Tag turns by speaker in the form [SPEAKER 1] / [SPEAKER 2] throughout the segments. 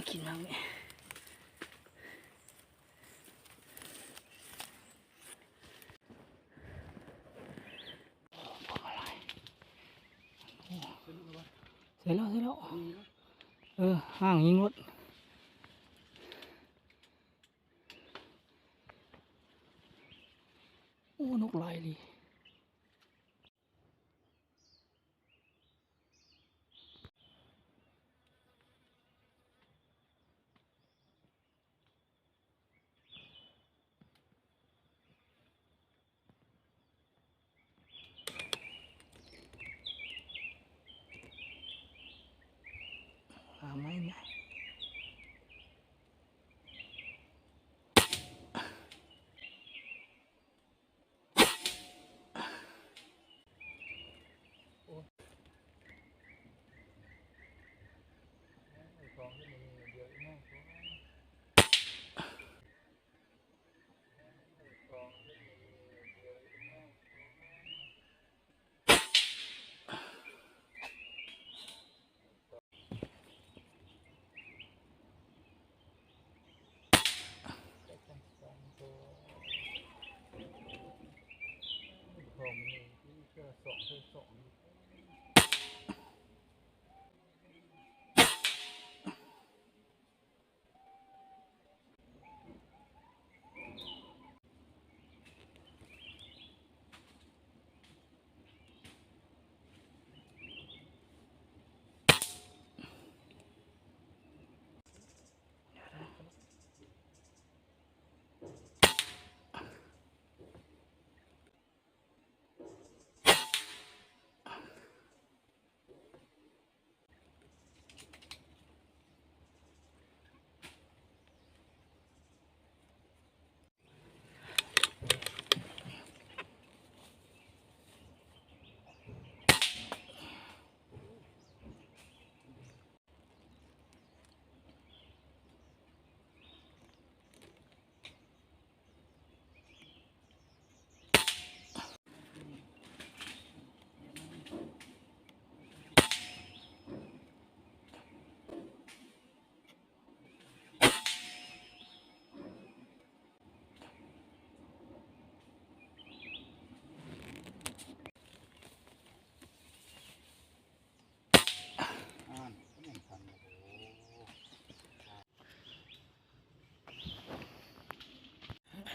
[SPEAKER 1] กินน้ำนี่เสร็จแล้วห่างยิงรถโอ้นกลายดิไม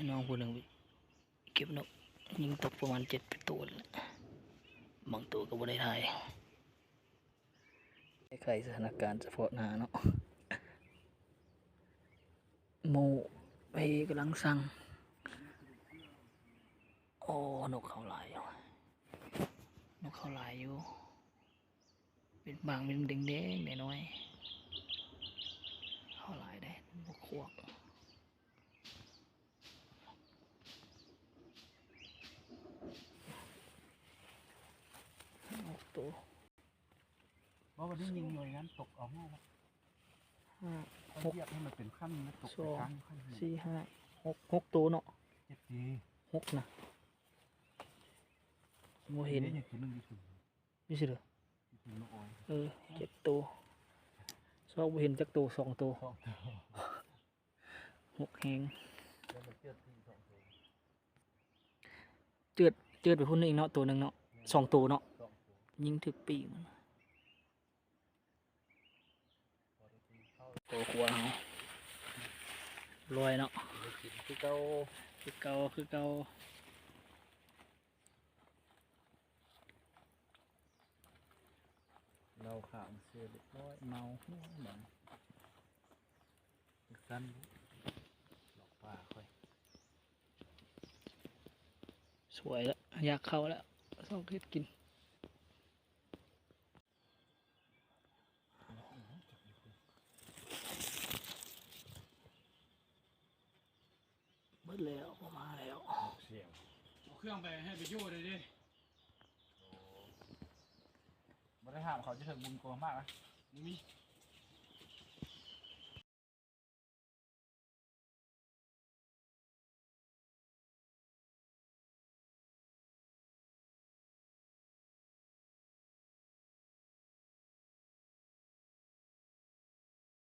[SPEAKER 1] ่น้องคนหนึ่งเก็บนกยิงตกประมาณ7 ตัวบางตัวก็ไม่ได้ถ่ายใครสถานการณ์เฉพาะหน้าเนาะโมไปกำลังสั่งโอ้นกเขาลายอยู่เป็นบางเป็นแดงๆน้อยๆเขาลายได้นกขวกตัว
[SPEAKER 2] ว่าวันนี้ยิงหน่วยนั้นตกออกมาแล้วหกให้มันเป็นขั้นนะตกไปกลางขั้น
[SPEAKER 1] 4 5 6 ตัวเนาะ6นะโมเห็นนี่สิเหรอ7 ตัวชอบเห็นจักตัว2 ตัว6 แหงเจือไปพุ่นอีกเนาะตัวหนึ่งเนาะ2 ตัวเนาะยิงถึกปีกมันตัวขวาลอยเนาะคือเก่า
[SPEAKER 2] เราขามเสือเล็กน้อย
[SPEAKER 1] เมาบัง
[SPEAKER 2] สั้นหลอกป่าค่อย
[SPEAKER 1] สวยแล้วอยากเข้าแล้วต้องเฮ็ดกินเบิดแล้วมาแล้ว
[SPEAKER 2] เสียง
[SPEAKER 3] เอาเครื่องไปให้ไปโย่เลยดิ
[SPEAKER 2] ไม่ได้ห้ามเขาจะถึงบุญกลัวมากนะ
[SPEAKER 3] มี